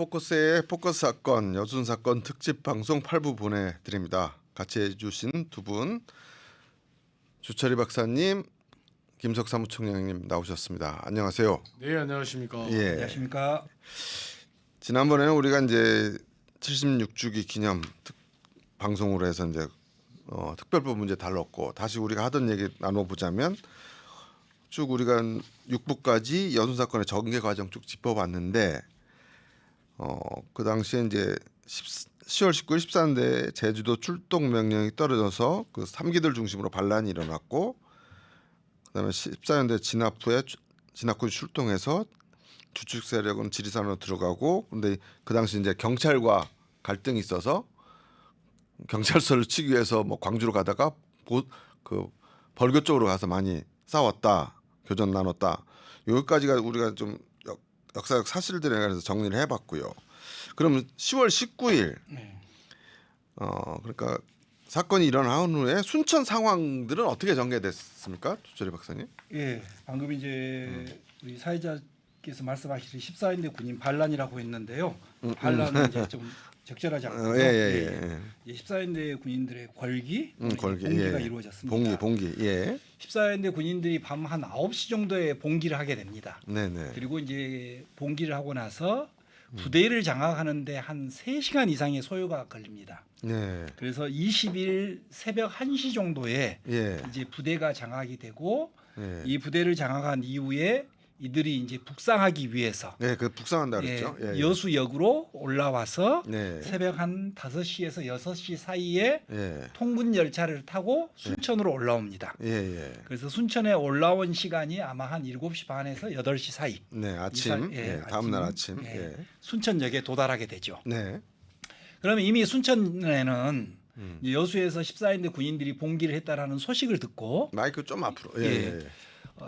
포커스의 포커스 사건 여순 사건 특집 방송 8부 보내드립니다. 같이 해주신 두 분 주철희 박사님, 김석 사무총장님 나오셨습니다. 안녕하세요. 네, 안녕하십니까. 예. 안녕하십니까. 지난번에는 우리가 이제 76주기 기념 방송으로 해서 이제 특별법 문제 다뤘고 다시 우리가 하던 얘기 나눠보자면 쭉 우리가 6부까지 여순 사건의 전개 과정 쭉 짚어봤는데 그 당시에 이제 10월 19일 14일에 제주도 출동 명령이 떨어져서 그 3기들 중심으로 반란이 일어났고 그다음에 14년대 진압 후 출동해서 주축 세력은 지리산으로 들어가고 근데 그 당시 이제 경찰과 갈등이 있어서 경찰서를 치기 위해서 뭐 광주로 가다가 그 벌교 쪽으로 가서 많이 싸웠다, 교전 나눴다. 여기까지가 우리가 좀 역사적 사실들에 관해서 정리를 해봤고요. 그러면 10월 19일 그러니까 사건이 일어난 후에 순천 상황들은 어떻게 전개됐습니까, 주철희 박사님? 예, 방금 이제 우리 사회자께서 말씀하신 14인대 군인 반란이라고 했는데요. 반란은 이제 좀 적절하지 않고요. 예. 14인대 군인들의 권기, 권기, 봉기가 예. 이루어졌습니다. 봉기, 예. 14인대 군인들이 밤 한 9시 정도에 봉기를 하게 됩니다. 네네. 그리고 이제 봉기를 하고 나서 부대를 장악하는데 한 3시간 이상의 소요가 걸립니다. 네. 그래서 20일 새벽 1시 정도에 예. 이제 부대가 장악이 되고 예. 이 부대를 장악한 이후에 이들이 이제 북상하기 위해서 네, 그 북상한다 그랬죠. 예. 여수역으로 올라와서 네. 새벽 한 5시에서 6시 사이에 예. 통근 열차를 타고 순천으로 올라옵니다. 예. 그래서 순천에 올라온 시간이 아마 한 7시 반에서 8시 사이. 네, 아침. 다음 날 아침. 예. 순천역에 도달하게 되죠. 네. 그러면 이미 순천에는 여수에서 14인대 군인들이 봉기를 했다라는 소식을 듣고 마이크 좀 앞으로.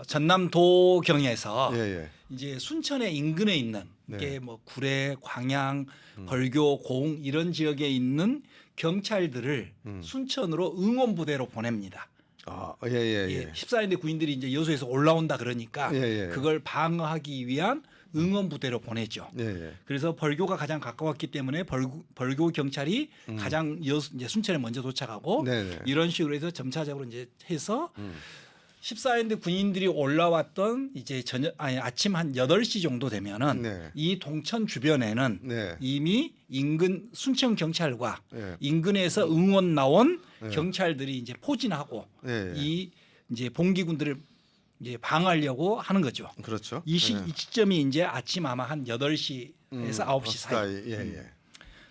전남도경에서 예. 이제 순천의 인근에 있는 네. 게 뭐 구례, 광양, 벌교, 공 이런 지역에 있는 경찰들을 순천으로 응원 부대로 보냅니다. 아, 예, 예. 14인대 군인들이 이제 여수에서 올라온다 그러니까 예. 그걸 방어하기 위한 응원 부대로 보내죠. 예. 그래서 벌교가 가장 가까웠기 때문에 벌교 경찰이 가장 이제 순천에 먼저 도착하고 네네. 이런 식으로 해서 점차적으로 이제 해서 14인대 군인들이 올라왔던 이제 아침 한 8시 정도 되면은 네. 이 동천 주변에는 네. 이미 인근 순천 경찰과 네. 인근에서 응원 나온 경찰들이 이제 포진하고 네. 이 이제 봉기군들을 이제 방어하려고 하는 거죠. 그렇죠. 이 시점이 이제 아침 아마 한 8시에서 9시 사이. 예.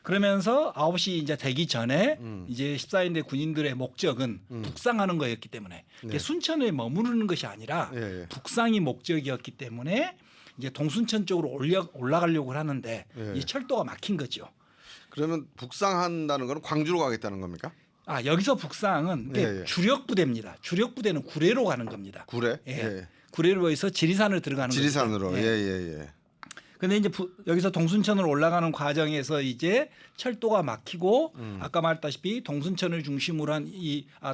그러면서 9시 이제 되기 전에 이제 14인대 군인들의 목적은 북상하는 거였기 때문에 네. 순천에 머무르는 것이 아니라 예. 북상이 목적이었기 때문에 이제 동순천 쪽으로 올라가려고 하는데 예. 이 철도가 막힌 거죠. 그러면 북상한다는 건 광주로 가겠다는 겁니까? 아, 여기서 북상은 예. 주력 부대입니다. 주력 부대는 구례로 가는 겁니다. 구례? 예. 구례로 해서 지리산을 들어가는 거죠. 지리산으로. 예. 예. 근데 이제 여기서 동순천으로 올라가는 과정에서 이제 철도가 막히고 아까 말했다시피 동순천을 중심으로 한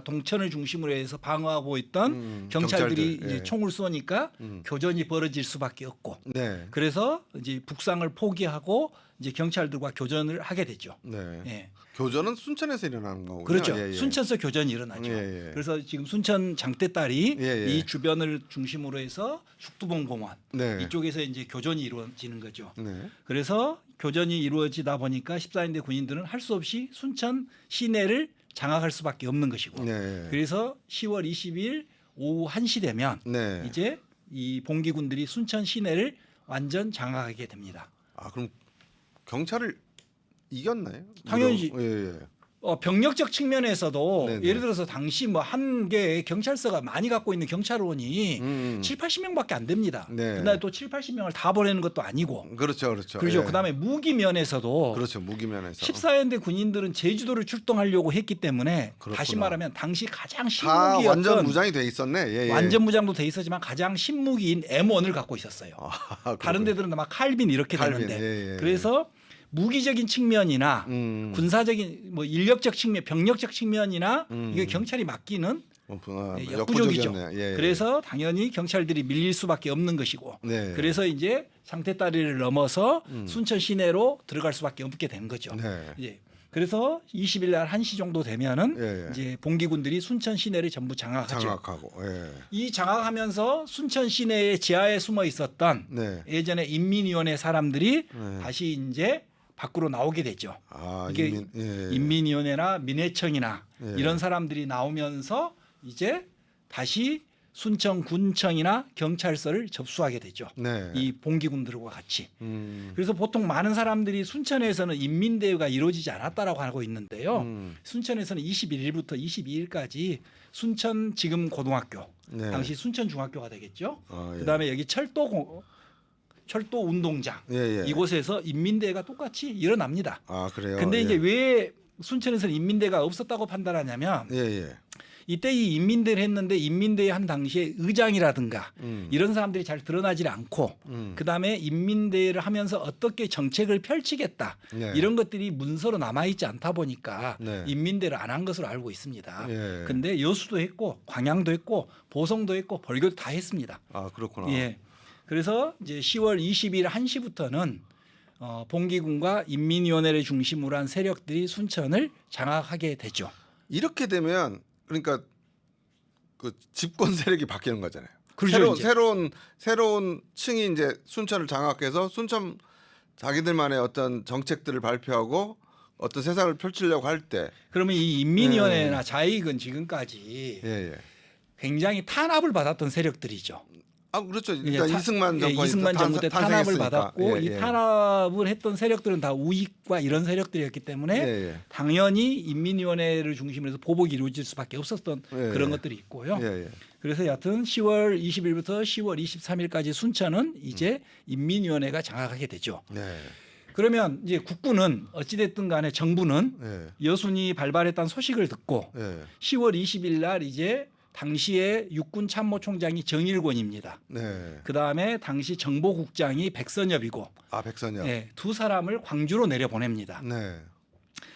동천을 중심으로 해서 방어하고 있던 경찰들이 경찰들, 이제 예. 총을 쏘니까 교전이 벌어질 수밖에 없고 네. 그래서 이제 북상을 포기하고 이제 경찰들과 교전을 하게 되죠. 네. 예. 교전은 순천에서 일어나는 거군요. 그렇죠. 예. 순천에서 교전이 일어나죠. 예. 그래서 지금 순천 장대딸이 예. 이 주변을 중심으로 해서 죽두봉 공원 네. 이쪽에서 이제 교전이 이루어지는 거죠. 네. 그래서 교전이 이루어지다 보니까 14인대 군인들은 할 수 없이 순천 시내를 장악할 수밖에 없는 것이고 네. 그래서 10월 20일 오후 1시 되면 네. 이제 이 봉기군들이 순천 시내를 완전 장악하게 됩니다. 아, 그럼 경찰을 이겼나요? 당연히 예. 병력적 측면에서도 네네. 예를 들어서 당시 뭐 한 개의 경찰서가 많이 갖고 있는 경찰원이 7, 80명밖에 안 됩니다. 네. 근데 또 7, 80명을 다 보내는 것도 아니고 그렇죠. 그렇죠. 예. 그다음에 무기 면에서도 그렇죠. 무기면에서 14연대 군인들은 제주도를 출동하려고 했기 때문에 그렇구나. 다시 말하면 당시 가장 다 신무기였던 완전 무장이 돼 있었네. 예. 완전 무장도 돼 있었지만 가장 신무기인 M1을 갖고 있었어요. 다른 데들은 막 칼빈 이렇게 칼빈, 되는데 예. 그래서 무기적인 측면이나 군사적인 뭐 인력적 측면, 병력적 측면이나 이게 경찰이 맡기는 네, 역부족이죠. 역부족이었네요. 예, 예. 그래서 당연히 경찰들이 밀릴 수밖에 없는 것이고 네. 그래서 이제 상태다리를 넘어서 순천 시내로 들어갈 수밖에 없게 된 거죠. 네. 예. 그래서 20일 날 1시 정도 되면은 예, 예. 이제 봉기군들이 순천 시내를 전부 장악하죠. 장악하고. 예. 이 장악하면서 순천 시내의 지하에 숨어 있었던 네. 예전에 인민위원회 사람들이 네. 다시 이제 밖으로 나오게 되죠. 아, 이게 예. 인민위원회나 민회청이나 예. 이런 사람들이 나오면서 이제 다시 순천군청이나 경찰서를 접수하게 되죠. 네. 이 봉기군들과 같이. 그래서 보통 많은 사람들이 순천에서는 인민대회가 이루어지지 않았다라고 하고 있는데요. 순천에서는 21일부터 22일까지 순천 지금 고등학교, 네. 당시 순천 중학교가 되겠죠. 아, 예. 그다음에 여기 철도 운동장 예, 예. 이곳에서 인민대회가 똑같이 일어납니다. 아, 그래요. 근데 예. 이제 왜 순천에서는 인민대회가 없었다고 판단하냐면 예, 예. 이때 이 인민대회를 했는데 인민대회 한 당시에 의장이라든가 이런 사람들이 잘 드러나지 않고 그다음에 인민대회를 하면서 어떻게 정책을 펼치겠다 네. 이런 것들이 문서로 남아있지 않다 보니까 네. 인민대회를 안 한 것으로 알고 있습니다. 예. 근데 여수도 했고 광양도 했고 보성도 했고 벌교도 다 했습니다. 아, 그렇구나. 예. 그래서 이제 10월 20일 1시부터는 봉기군과 인민위원회를 중심으로 한 세력들이 순천을 장악하게 되죠. 이렇게 되면 그러니까 그 집권 세력이 바뀌는 거잖아요. 그렇죠, 이제. 새로운 층이 이제 순천을 장악해서 순천 자기들만의 어떤 정책들을 발표하고 어떤 세상을 펼치려고 할 때, 그러면 이 인민위원회나 자익은 지금까지 예, 예. 굉장히 탄압을 받았던 세력들이죠. 아, 그렇죠. 예, 일단 이승만 정권이 이승만 정부 때 탄압을 탄생했으니까. 받았고 예, 예. 이 탄압을 했던 세력들은 다 우익과 이런 세력들이었기 때문에 예, 예. 당연히 인민위원회를 중심으로 해서 보복이 이루어질 수밖에 없었던 예, 그런 예. 것들이 있고요. 예, 예. 그래서 여하튼 10월 20일부터 10월 23일까지 순천은 이제 인민위원회가 장악하게 되죠. 네. 그러면 이제 국군은 어찌됐든 간에 정부는 예. 여순이 발발했다는 소식을 듣고 예. 10월 20일 날 이제 당시에 육군 참모총장이 정일권입니다. 네. 그 다음에 당시 정보국장이 백선엽이고 아, 백선엽. 네, 두 사람을 광주로 내려보냅니다. 네.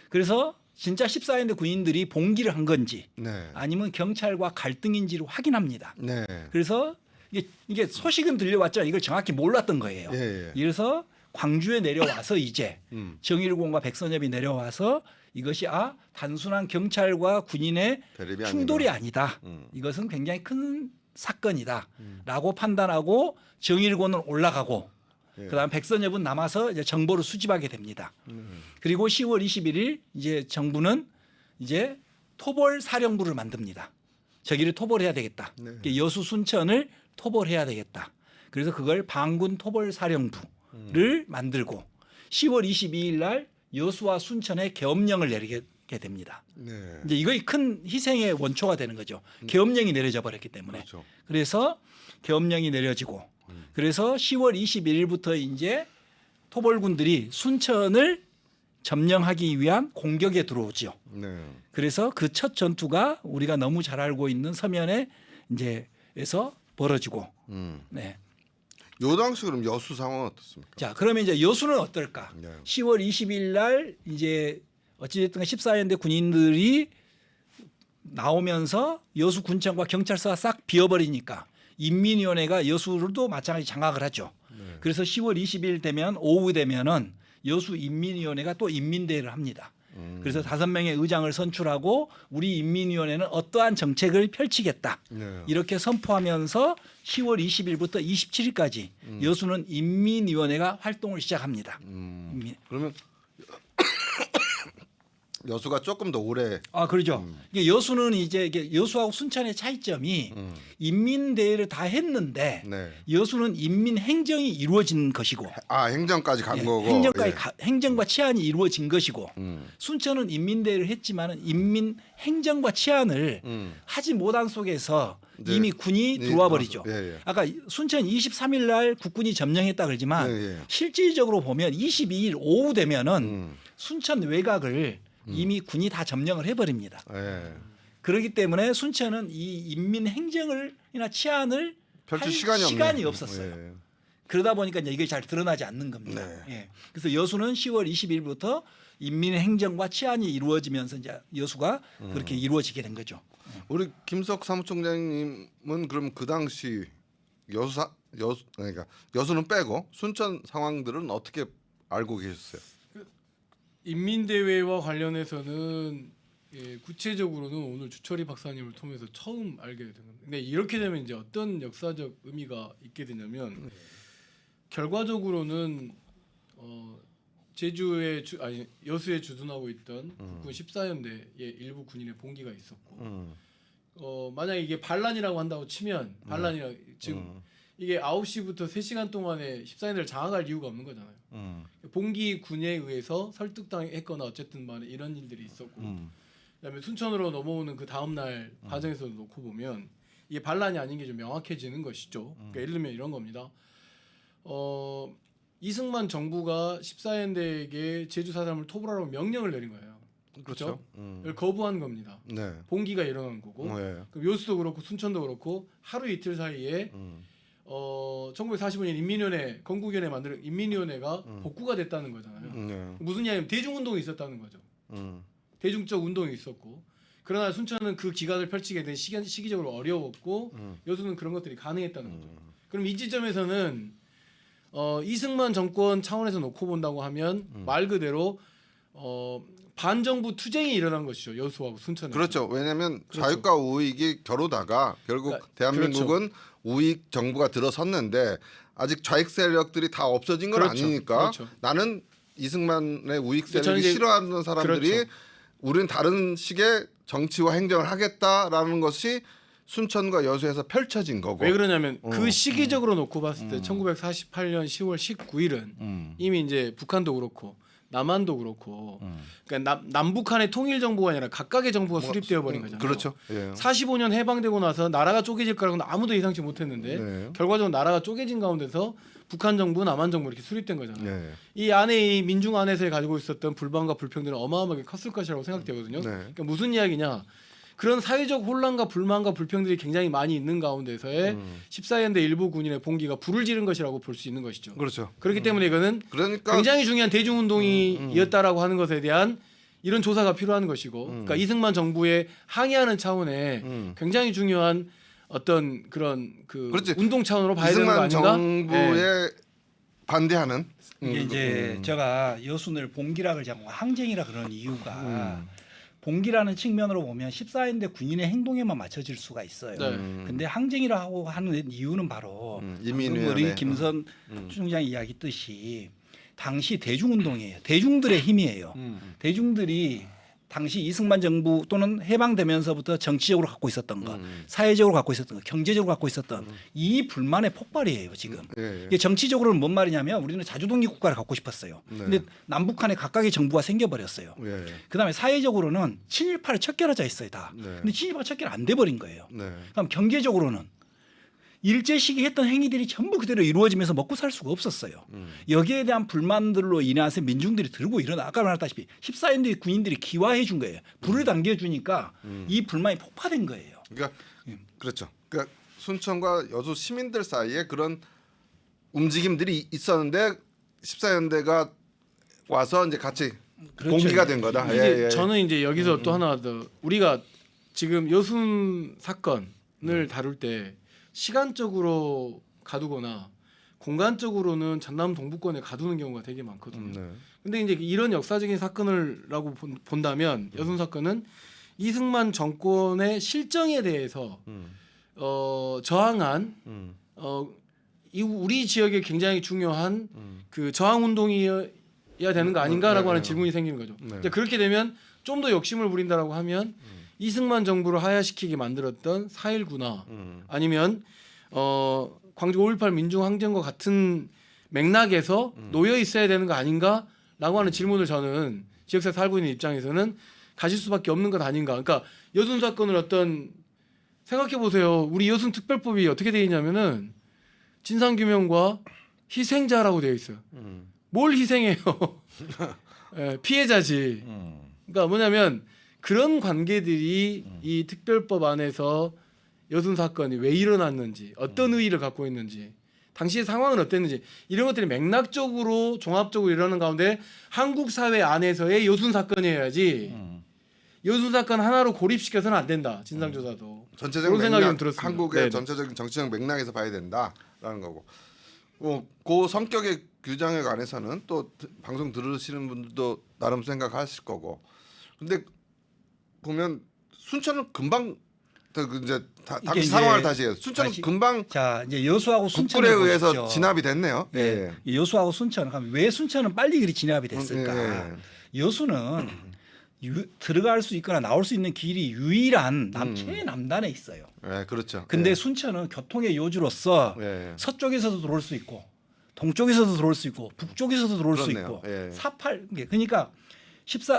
그래서 진짜 14연대 군인들이 봉기를 한 건지 네. 아니면 경찰과 갈등인지를 확인합니다. 네. 그래서 이게 소식은 들려왔지만 이걸 정확히 몰랐던 거예요. 예, 예. 그래서 광주에 내려와서 이제 정일공과 백선엽이 내려와서 이것이 단순한 경찰과 군인의 대립이 충돌이 아니다. 이것은 굉장히 큰 사건이다라고 판단하고 정일곤은 올라가고 예. 그다음 백선엽은 남아서 이제 정보를 수집하게 됩니다. 그리고 10월 21일 이제 정부는 이제 토벌 사령부를 만듭니다. 저기를 토벌해야 되겠다. 네. 여수 순천을 토벌해야 되겠다. 그래서 그걸 방군 토벌 사령부를 만들고 10월 22일 날 여수와 순천에 계엄령을 내리게 됩니다. 네. 이제 이거의 큰 희생의 원초가 되는 거죠. 계엄령이 내려져 버렸기 때문에. 그렇죠. 그래서 계엄령이 내려지고 그래서 10월 21일부터 이제 토벌군들이 순천을 점령하기 위한 공격에 들어오죠. 네. 그래서 그 첫 전투가 우리가 너무 잘 알고 있는 서면에 이제에서 벌어지고. 네. 요 당시 그럼 여수 상황은 어떻습니까? 자, 그러면 이제 여수는 어떨까? 네. 10월 20일 날 이제 어찌됐든 14연대 군인들이 나오면서 여수 군청과 경찰서가 싹 비어버리니까 인민위원회가 여수를도 마찬가지 장악을 하죠. 그래서 10월 20일 되면 오후 되면은 여수 인민위원회가 또 인민대회를 합니다. 그래서 5명의 의장을 선출하고 우리 인민위원회는 어떠한 정책을 펼치겠다. 네. 이렇게 선포하면서 10월 20일부터 27일까지 여수는 인민위원회가 활동을 시작합니다. 그러면 여수가 조금 더 오래. 그렇죠. 이게 여수는 이게 여수하고 순천의 차이점이 인민대회를 다 했는데 네. 여수는 인민행정이 이루어진 것이고 아, 행정까지 간 거고. 행정까지 예. 행정과 치안이 이루어진 것이고 순천은 인민대회를 했지만은 인민행정과 치안을 하지 못한 속에서 네. 이미 군이 네, 들어와 버리죠. 예, 예. 아까 순천 23일 날 국군이 점령했다 그러지만 예, 예. 실질적으로 보면 22일 오후 되면은 순천 외곽을 이미 군이 다 점령을 해버립니다. 예. 그렇기 때문에 순천은 이 인민행정을이나 치안을 펼칠 할 시간이 시간이 없네. 없었어요. 예. 그러다 보니까 이제 이게 잘 드러나지 않는 겁니다. 네. 예. 그래서 여수는 10월 20일부터 인민의 행정과 치안이 이루어지면서 이제 여수가 그렇게 이루어지게 된 거죠. 우리 김석 사무총장님은 그럼 그 당시 그러니까 여수는 빼고 순천 상황들은 어떻게 알고 계셨어요? 인민대회와 관련해서는 구체적으로는 오늘 주철희 박사님을 통해서 처음 알게 된 겁니다. 근데 이렇게 되면 이제 어떤 역사적 의미가 있게 되냐면 결과적으로는 여수에 주둔하고 있던 국군 14연대의 일부 군인의 봉기가 있었고 만약에 이게 반란이라고 한다고 치면 반란이라 지금 이게 9시부터 3시간 동안에 14연대를 장악할 이유가 없는 거잖아요. 봉기 군에 의해서 설득당했거나 어쨌든 간에 이런 일들이 있었고 그다음에 순천으로 넘어오는 그 다음 날 과정에서 놓고 보면 이게 반란이 아닌 게 좀 명확해지는 것이죠. 그러니까 예를 들면 이런 겁니다. 이승만 정부가 14연대에게 제주 사람을 토벌하라고 명령을 내린 거예요. 그렇죠? 이걸 거부한 겁니다. 네. 봉기가 일어난 거고 네. 그럼 요수도 그렇고 순천도 그렇고 하루 이틀 사이에 1945년 인민위원회 건국위원회 만드는 인민위원회가 복구가 됐다는 거잖아요. 네. 무슨 이야기냐면 대중운동이 있었다는 거죠. 대중적 운동이 있었고 그러나 순천은 그 기간을 펼치게 된 시기적으로 어려웠고 여수는 그런 것들이 가능했다는 거죠. 그럼 이 지점에서는 이승만 정권 차원에서 놓고 본다고 하면 말 그대로 반정부 투쟁이 일어난 것이죠. 여수하고 순천에. 그렇죠. 왜냐하면 그렇죠. 자유과 우익이 겨루다가 결국 그러니까, 대한민국은 우익 정부가 들어섰는데 아직 좌익 세력들이 다 없어진 건 그렇죠. 아니니까 그렇죠. 나는 이승만의 우익 저는 세력이 이제- 싫어하는 사람들이 그렇죠. 우리는 다른 식의 정치와 행정을 하겠다라는 것이 순천과 여수에서 펼쳐진 거고. 왜 그러냐면 그 시기적으로 놓고 봤을 때 1948년 10월 19일은 이미 이제 북한도 그렇고 남한도 그렇고 그러니까 남북한의 통일 정부가 아니라 각각의 정부가 수립되어 버린 거잖아요. 그렇죠. 예. 45년 해방되고 나서 나라가 쪼개질 거라고는 아무도 예상치 못했는데 네. 결과적으로 나라가 쪼개진 가운데서 북한 정부, 남한 정부 이렇게 수립된 거잖아요. 네. 이 안에 이 민중 안에서 가지고 있었던 불만과 불평들은 어마어마하게 컸을 것이라고 생각되거든요. 네. 그러니까 무슨 이야기냐? 그런 사회적 혼란과 불만과 불평들이 굉장히 많이 있는 가운데서의 14연대 일부 군인의 봉기가 불을 지른 것이라고 볼 수 있는 것이죠. 그렇죠. 그렇기 때문에 이거는 그러니까 굉장히 중요한 대중운동이었다라고 하는 것에 대한 이런 조사가 필요한 것이고, 그러니까 이승만 정부에 항의하는 차원에 굉장히 중요한 어떤 그런 그 그렇지. 운동 차원으로 봐야 되는 거 이승만 아닌가? 정부에 반대하는 이게 이제 제가 여순을 봉기락을 자꾸 항쟁이라 그러는 이유가 봉기라는 측면으로 보면 14인대 군인의 행동에만 맞춰질 수가 있어요. 네. 근데 항쟁이라고 하는 이유는 바로 인민위원회. 우리 김선 총장이 이야기했듯이 당시 대중운동이에요. 대중들의 힘이에요. 대중들이 당시 이승만 정부 또는 해방되면서부터 정치적으로 갖고 있었던 것, 사회적으로 갖고 있었던 것, 경제적으로 갖고 있었던 이 불만의 폭발이에요 지금. 예, 예. 이게 정치적으로는 뭔 말이냐면 우리는 자주독립 국가를 갖고 싶었어요. 네. 근데 남북한에 각각의 정부가 생겨버렸어요. 예. 그다음에 사회적으로는 친일파를 척결하자 했어요 다. 네. 근데 친일파 척결 안 돼버린 거예요. 네. 그럼 경제적으로는 일제 시기 했던 행위들이 전부 그대로 이루어지면서 먹고 살 수가 없었어요. 여기에 대한 불만들로 인해서 민중들이 들고 일어나 아까 말했다시피 14인대 군인들이 기화해 준 거예요. 불을 당겨주니까 이 불만이 폭파된 거예요. 그러니까 그렇죠. 그러니까 순천과 여수 시민들 사이에 그런 움직임들이 있었는데 14연대가 와서 이제 같이 그렇죠. 공기가 된 거다. 이게 예, 예. 저는 이제 여기서 또 하나 더 우리가 지금 여순 사건을 다룰 때 시간적으로 가두거나 공간적으로는 전남 동부권에 가두는 경우가 되게 많거든요. 네. 근데 이제 이런 역사적인 사건을라고 본다면 여순 사건은 이승만 정권의 실정에 대해서 저항한 이 우리 지역에 굉장히 중요한 그 저항 운동이어야 되는 거 아닌가라고 하는 질문이 생기는 거죠. 네. 이제 그렇게 되면 좀 더 욕심을 부린다라고 하면 이승만 정부를 하야시키게 만들었던 4.19나 아니면 광주 5.18 민중항쟁과 같은 맥락에서 놓여 있어야 되는 거 아닌가라고 하는 질문을 저는 지역사회 살고 있는 입장에서는 가질 수밖에 없는 것 아닌가. 그러니까 여순 사건을 어떤 생각해 보세요. 우리 여순 특별법이 어떻게 되어 있냐면은 진상 규명과 희생자라고 되어 있어요. 뭘 희생해요? 예, 피해자지. 그러니까 뭐냐면 그런 관계들이 이 특별법 안에서 여순 사건이 왜 일어났는지 어떤 의의를 갖고 있는지 당시의 상황은 어땠는지 이런 것들이 맥락적으로 종합적으로 이러는 가운데 한국 사회 안에서의 여순 사건이어야지 여순 사건 하나로 고립시켜서는 안 된다. 진상조사도. 전체적인 그런 생각이 좀 맥락, 들었습니다. 한국의 네네. 전체적인 정치적 맥락에서 봐야 된다라는 거고. 그 성격의 규정에 관해서는 또 방송 들으시는 분들도 나름 생각하실 거고. 근데 보면 순천은 금방 이제 이게 당시 이제 상황을 다시 해요. 순천은 다시- 금방 자 이제 여수하고 순천을 국군에 의해서 보십시오. 진압이 됐네요. 예. 여수하고 순천 그럼 왜 순천은 빨리 그리 진압이 됐을까? 여수는 들어갈 수 있거나 나올 수 있는 길이 유일한 최남단에 있어요. 예, 그렇죠. 근데 예. 순천은 교통의 요주로서 예. 서쪽에서도 들어올 수 있고 동쪽에서도 들어올 수 있고 북쪽에서도 들어올 수 그렇네요. 있고 예. 48 그러니까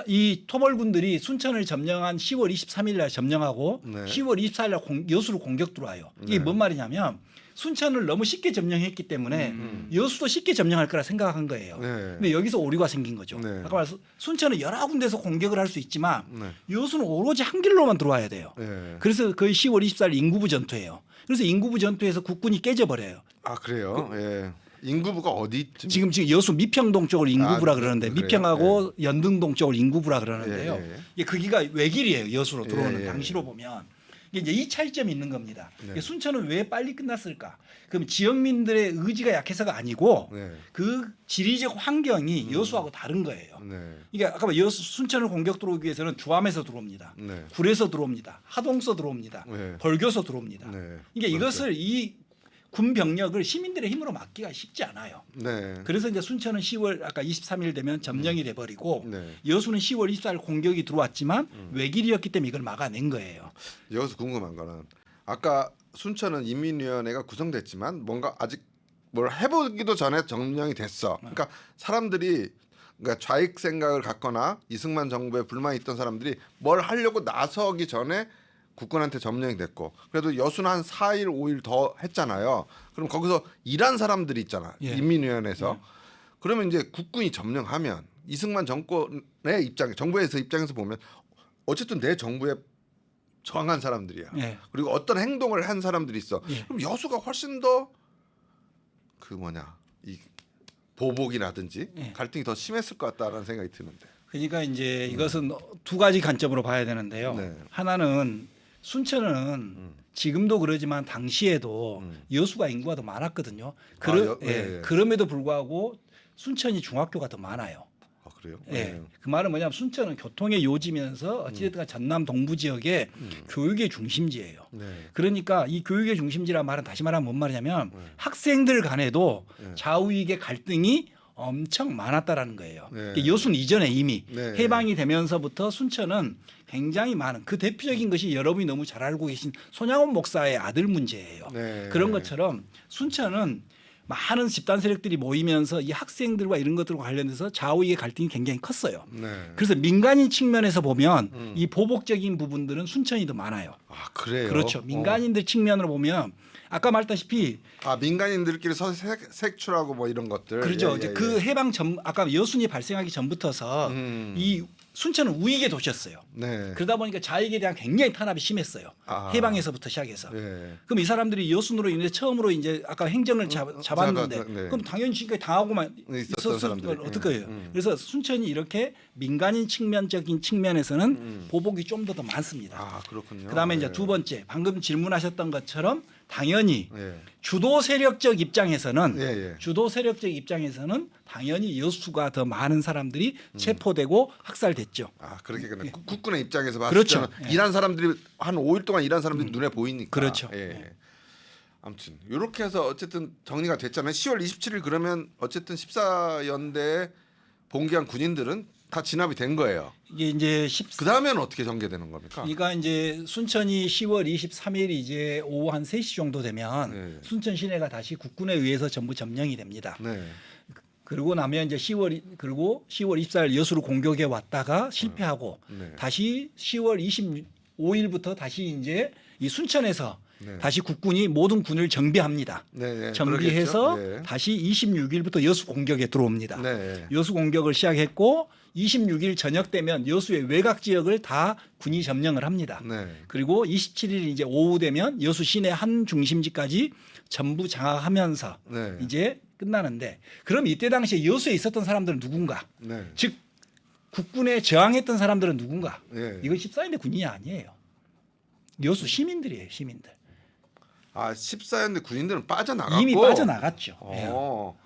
이 토벌군들이 순천을 점령한 10월 23일 날 점령하고 네. 10월 24일 날 여수로 공격 들어와요. 이게 네. 뭔 말이냐면 순천을 너무 쉽게 점령했기 때문에 여수도 쉽게 점령할 거라 생각한 거예요. 네. 근데 여기서 오류가 생긴 거죠. 네. 아까 말씀 순천은 여러 군데서 공격을 할 수 있지만 네. 여수는 오로지 한 길로만 들어와야 돼요. 예. 그래서 거의 10월 24일 인구부 전투예요. 그래서 인구부 전투에서 국군이 깨져버려요. 아 그래요. 예. 인구부가 어디쯤? 지금 여수 미평동 쪽을 인구부라 아, 그러는데 그래요? 미평하고 연등동 쪽을 인구부라 그러는데요. 예, 예. 이게 거기가 외길이에요. 여수로 들어오는 예, 예. 당시로 보면 이게 이제 이 차이점이 있는 겁니다. 네. 이게 순천은 왜 빨리 끝났을까? 그럼 지역민들의 의지가 약해서가 아니고 네. 그 지리적 환경이 여수하고 다른 거예요. 네. 이게 아까 여수 순천을 공격 들어오기 위해서는 주암에서 들어옵니다. 네. 굴에서 들어옵니다. 하동서 들어옵니다. 네. 벌교서 들어옵니다. 네. 이게 그렇죠. 이것을 이 군 병력을 시민들의 힘으로 막기가 쉽지 않아요. 네. 그래서 이제 순천은 10월 아까 23일 되면 점령이 돼 버리고 네. 여수는 10월 24일 공격이 들어왔지만 외길이었기 때문에 이걸 막아낸 거예요. 여기서 궁금한 거는 아까 순천은 인민위원회가 구성됐지만 뭔가 아직 뭘 해보기도 전에 점령이 됐어. 그러니까 사람들이 그러니까 좌익 생각을 갖거나 이승만 정부에 불만이 있던 사람들이 뭘 하려고 나서기 전에 국군한테 점령이 됐고 그래도 여수는 한 4일 5일 더 했잖아요. 그럼 거기서 일한 사람들이 있잖아. 예. 인민위원회에서. 그러면 이제 국군이 점령하면 이승만 정권의 정부에서 입장에서 보면 어쨌든 내 정부에 저항한 사람들이야. 예. 그리고 어떤 행동을 한 사람들이 있어. 예. 그럼 여수가 훨씬 더 그 이 보복이라든지 예. 갈등이 더 심했을 것 같다라는 생각이 드는데. 그러니까 이제 이것은 두 가지 관점으로 봐야 되는데요. 네. 하나는 순천은 지금도 그러지만 당시에도 여수가 인구가 더 많았거든요. 예. 그럼에도 불구하고 순천이 중학교가 더 많아요. 아 그래요? 예. 그 말은 뭐냐면 순천은 교통의 요지면서 어찌됐든 전남 동부 지역의 교육의 중심지예요. 네. 그러니까 이 교육의 중심지란 말은 다시 말하면 뭔 말이냐면 학생들 간에도 좌우익의 갈등이 엄청 많았다라는 거예요. 네. 그러니까 여수는 이전에 이미 네. 해방이 되면서부터 순천은 굉장히 많은 그 대표적인 것이 여러분이 너무 잘 알고 계신 손양원 목사의 아들 문제예요. 네. 그런 것처럼 순천은 많은 집단 세력들이 모이면서 이 학생들과 이런 것들과 관련해서 좌우익의 갈등이 굉장히 컸어요. 네. 그래서 민간인 측면에서 보면 이 보복적인 부분들은 순천이 더 많아요. 아 그래요? 그렇죠. 민간인들 측면으로 보면 아까 말했다시피 아 민간인들끼리 색출하고 뭐 이런 것들. 그렇죠. 예, 이제 예, 그 예. 해방 전 아까 여순이 발생하기 전부터서 이 순천은 우익의 도시였어요. 네. 그러다 보니까 좌익에 대한 굉장히 탄압이 심했어요. 아. 해방에서부터 시작해서. 예. 그럼 이 사람들이 여순으로 인해 처음으로 이제 아까 행정을 잡았는데 네. 그럼 당연히 지금까지 당하고만 있었던 있었을 사람들이. 건 어떨 거예요. 그래서 순천이 이렇게 민간인 측면적인 측면에서는 보복이 좀 더 많습니다. 아 그렇군요. 그다음에 이제 예. 두 번째 방금 질문하셨던 것처럼 당연히 예. 주도 세력적 입장에서는 예, 예. 주도 세력적 입장에서는 당연히 여수가 더 많은 사람들이 체포되고 학살됐죠. 아 그렇게 그냥 국군의 입장에서 봤을 그렇죠. 때는 예. 일한 사람들이 한 5일 동안 일한 사람들이 눈에 보이니까. 그렇죠. 예. 아무튼 이렇게 해서 어쨌든 정리가 됐잖아요. 10월 27일 그러면 어쨌든 14연대에 봉기한 군인들은 다 진압이 된 거예요. 이게 이제 그 다음에는 어떻게 전개되는 겁니까? 그러니까 이제 순천이 10월 23일 이제 오후 한 3시 정도 되면 네. 순천 시내가 다시 국군에 의해서 전부 점령이 됩니다. 네. 그리고 나면 이제 10월 24일 여수로 공격에 왔다가 실패하고 네. 다시 10월 25일부터 다시 이제 이 순천에서 네. 다시 국군이 모든 군을 정비합니다. 네, 네. 정비해서 그러겠죠? 네. 다시 26일부터 여수 공격에 들어옵니다. 네. 여수 공격을 시작했고 26일 저녁 되면 여수의 외곽 지역을 다 군이 점령을 합니다. 네. 그리고 27일 이제 오후 되면 여수 시내 한 중심지까지 전부 장악하면서 네. 이제 끝나는데 그럼 이때 당시에 여수에 있었던 사람들은 누군가? 네. 즉 국군에 저항했던 사람들은 누군가? 예. 이건 14연대 군인이 아니에요. 여수 시민들이에요, 시민들. 아 14연대 군인들은 빠져나갔고 이미 빠져나갔죠. 예. 어.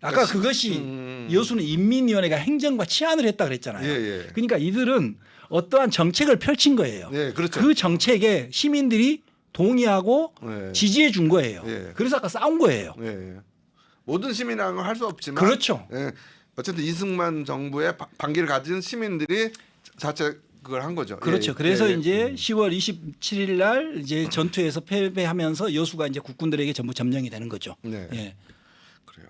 아까 그러니까 그것이 여수는 인민위원회가 행정과 치안을 했다 그랬잖아요. 예, 예. 그러니까 이들은 어떠한 정책을 펼친 거예요. 네, 그렇죠. 그 정책에 시민들이 동의하고 네. 지지해 준 거예요. 예. 그래서 아까 싸운 거예요. 예. 모든 시민이라는 걸 할 수 없지만 그렇죠. 예. 어쨌든 이승만 정부의 반기를 가진 시민들이 자체 그걸 한 거죠. 그렇죠. 예, 그래서 예, 예. 이제 10월 27일 날 이제 전투에서 패배하면서 여수가 이제 국군들에게 전부 점령이 되는 거죠. 네. 예. 그래요.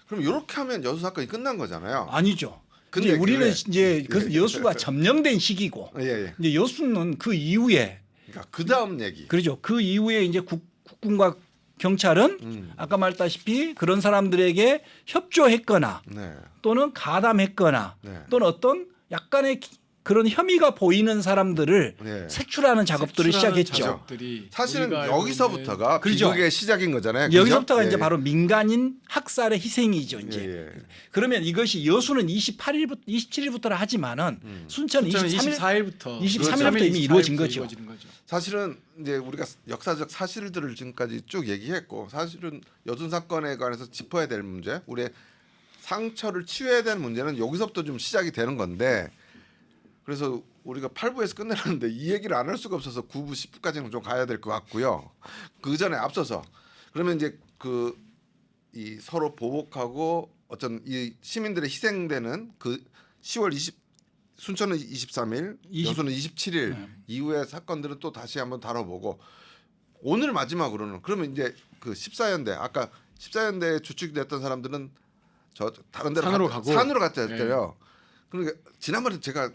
그럼 이렇게 하면 여수 사건이 끝난 거잖아요. 아니죠. 근데 이제 우리는 그래. 이제 그 여수가 점령된 시기고 예, 예. 이제 여수는 그 이후에 그러니까 그 다음 얘기. 그렇죠. 그 이후에 이제 국군과 경찰은 아까 말했다시피 그런 사람들에게 협조했거나 네. 또는 가담했거나 네. 또는 어떤 약간의 그런 혐의가 보이는 사람들을 네. 색출하는 작업들을 색출하는 시작했죠. 작업들이 사실은 우리가 알고 여기서부터가 그렇죠. 비극의 시작인 거잖아요. 그죠? 여기서부터가 이제 예, 바로 민간인 학살의 희생이죠. 이제 예, 예. 그러면 이것이 여수는 28일부터 27일부터라 하지만은 순천은 23일 24일부터 23일부터 이미 이루어진 거죠. 사실은 이제 우리가 역사적 사실들을 지금까지 쭉 얘기했고 사실은 여순 사건에 관해서 짚어야 될 문제, 우리의 상처를 치유해야 되는 문제는 여기서부터 좀 시작이 되는 건데 그래서 우리가 8부에서 끝내는데 이 얘기를 안 할 수가 없어서 9부, 10부까지는 좀 가야 될 것 같고요. 그 전에 앞서서 그러면 이제 그 이 서로 보복하고 어떤 이 시민들의 희생되는 그 10월 20 순천은 23일, 20 여수는 27일 이후의 사건들은 또 다시 한번 다뤄보고 오늘 마지막으로는 그러면 이제 그 14연대 아까 14연대에 주축됐던 사람들은 저 다른 데로 산으로 가고. 산으로 갔잖아요. 그러니까 지난번에 제가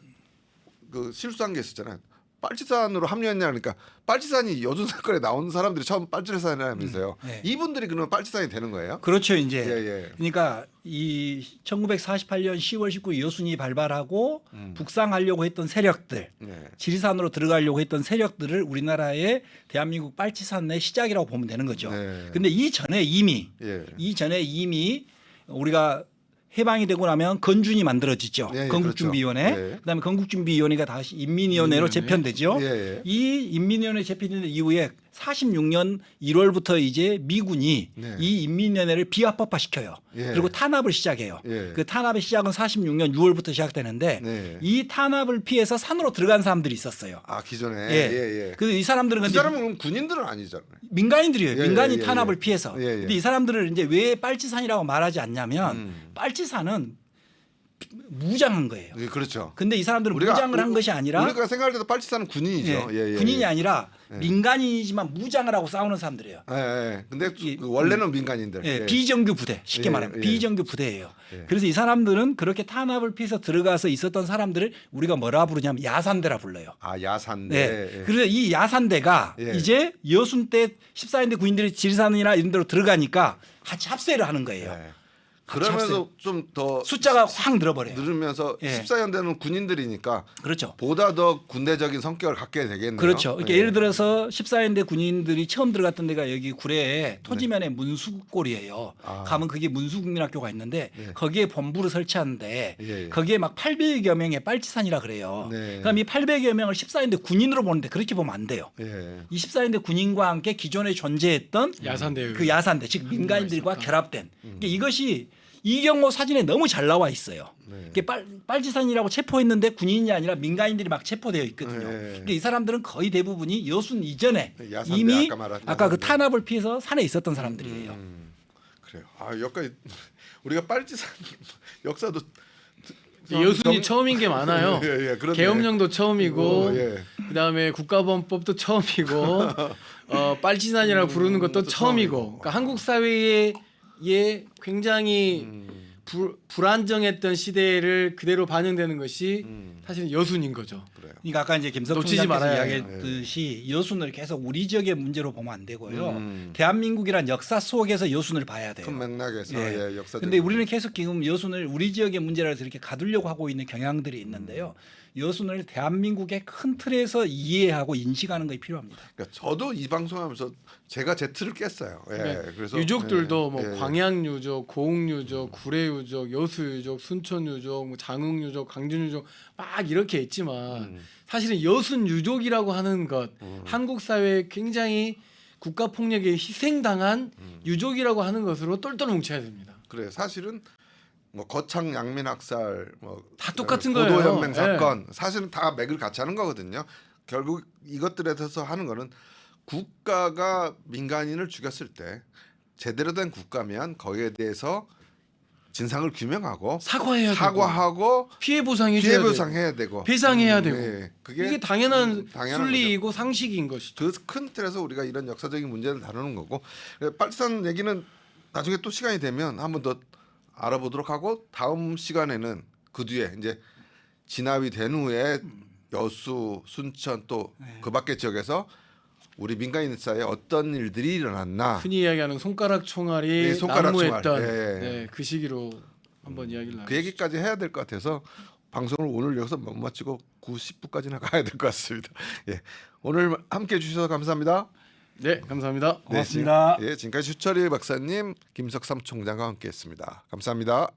그 실수한 게 있었잖아요. 빨치산으로 합류했냐 그러니까 빨치산이 여순 사건에 나온 사람들이 처음 빨치산이라면서요. 네. 이분들이 그러면 빨치산이 되는 거예요? 그렇죠. 이제 예, 예. 그러니까 이 1948년 10월 19일 여순이 발발하고 북상하려고 했던 세력들 네. 지리산으로 들어가려고 했던 세력들을 우리나라의 대한민국 빨치산의 시작이라고 보면 되는 거죠. 네. 근데 이전에 이미 우리가 해방이 되고 나면 건준이 만들어지죠. 예, 건국준비위원회. 그렇죠. 예. 그다음에 건국준비위원회가 다시 인민위원회로 인민위원회. 재편되죠. 예, 예. 이 인민위원회 재편된 이후에 46년 1월부터 이제 미군이 네. 이 인민위원회를 비합법화시켜요. 예. 그리고 탄압을 시작해요. 예. 그 탄압의 시작은 46년 6월부터 시작되는데 네. 이 탄압을 피해서 산으로 들어간 사람들이 있었어요. 아 기존에 예. 예. 그래서 이 사람들은 그 근데 사람은 그럼 군인들은 아니잖아요. 민간인들이에요. 예, 민간인 예, 탄압을 예. 피해서. 예, 예. 근데 이 사람들을 이제 왜 빨치산이라고 말하지 않냐면 빨치산은 무장한 거예요. 예, 그렇죠. 근데 이 사람들은 무장을 한 것이 아니라 우리가 생각할 때도 빨치산은 군인이죠. 예, 예, 군인이 예. 아니라 민간인이지만 무장을 하고 싸우는 사람들이에요. 예, 예. 근데 그 원래는 민간인들. 예, 예. 비정규 부대 쉽게 예, 말하면 예. 비정규 부대예요. 예. 그래서 이 사람들은 그렇게 탄압을 피해서 들어가서 있었던 사람들을 우리가 뭐라 부르냐면 야산대라 불러요. 아 야산대. 네. 예. 그래서 이 야산대가 예. 이제 여순 때 14인대 군인들이 지리산이나 이런 데로 들어가니까 같이 합세를 하는 거예요. 예. 그러면서 좀 더 숫자가 확 늘어버려요. 늘으면서 예. 14연대는 군인들이니까 그렇죠. 보다 더 군대적인 성격을 갖게 되겠네요. 그렇죠. 그러니까 예. 예를 들어서 14인대 군인들이 처음 들어갔던 데가 여기 구례에 토지면에 문수골이에요. 아. 가면 그게 문수국민학교가 있는데 네. 거기에 본부를 설치하는데 예, 예. 거기에 막 800여 명의 빨치산이라 그래요. 네. 그럼 이 800여 명을 14인대 군인으로 보는데 그렇게 보면 안 돼요. 예. 이 14인대 군인과 함께 기존에 존재했던 야산대 그 야산대 즉 민간인들과 있었다. 결합된 그러니까 이것이 이경호 사진에 너무 잘 나와 있어요. 네. 이게 빨치산이라고 체포했는데 군인이 아니라 민간인들이 막 체포되어 있거든요. 네. 그러니까 이 사람들은 거의 대부분이 여순 이전에 야산대, 이미 아까 말한 아까 그 야산대. 탄압을 피해서 산에 있었던 사람들이에요. 그래요. 아 여기까지 우리가 빨치산 역사도 여순이 처음인 게 많아요. 예, 예, 그렇네. 계엄령도 처음이고 예. 그다음에 국가범법도 처음이고 빨치산이라고 부르는 것도 처음이고. 그러니까 한국 사회에 굉장히 불안정했던 시대를 그대로 반영되는 것이 사실은 여순인 거죠. 그래요. 그러니까 아까 이제 김석 놓치지 총장께서 말아야 이야기했듯이 여순을 계속 우리 지역의 문제로 보면 안 되고요. 음. 대한민국이란 역사 속에서 여순을 봐야 돼요. 큰 맥락에서 예. 예, 역사적. 근데 우리는 계속 지금 여순을 우리 지역의 문제라 해서 이렇게 가두려고 하고 있는 경향들이 있는데요. 여순을 대한민국의 큰 틀에서 이해하고 인식하는 것이 필요합니다. 그러니까 저도 이 방송하면서 제가 제 틀을 깼어요. 예. 그러니까 그래서 유족들도 예, 뭐 예. 광양유족, 고흥유족, 구례유족, 여수유족, 순천유족, 뭐 장흥유족, 강준유족 막 이렇게 있지만 사실은 여순유족이라고 하는 것 한국 사회에 굉장히 국가 폭력에 희생당한 유족이라고 하는 것으로 똘똘 뭉쳐야 됩니다. 그래 사실은 뭐 거창 양민 학살 다 똑같은 보도 거예요. 연맹 예. 사건 사실은 다 맥을 같이 하는 거거든요. 결국 이것들에 대해서 하는 거는 국가가 민간인을 죽였을 때 제대로 된 국가면 거기에 대해서 진상을 규명하고 사과해야 되고 사과하고 피해 보상해 피해 줘야 되고 보상해야 되고 배상해야 되고 예. 이게 당연한 당연한 순리이고 상식인 것이죠. 그 큰 틀에서 우리가 이런 역사적인 문제를 다루는 거고 빨산 얘기는 나중에 또 시간이 되면 한번 더 알아보도록 하고 다음 시간에는 그 뒤에 이제 진압이 된 후에 여수, 순천 또 그 밖의 지역에서 우리 민간인 사이에 어떤 일들이 일어났나 흔히 이야기하는 손가락 총알이 네, 손가락 난무했던 총알. 예. 네, 그 시기로 한번 이야기를 그 나누시죠. 얘기까지 해야 될 것 같아서 방송을 오늘 여기서 못 마치고 90분까지나 가야 될 것 같습니다. 예. 오늘 함께 해주셔서 감사합니다. 네, 감사합니다. 고맙습니다. 지금까지 휴철이 박사님, 김석삼 총장과 함께했습니다. 감사합니다.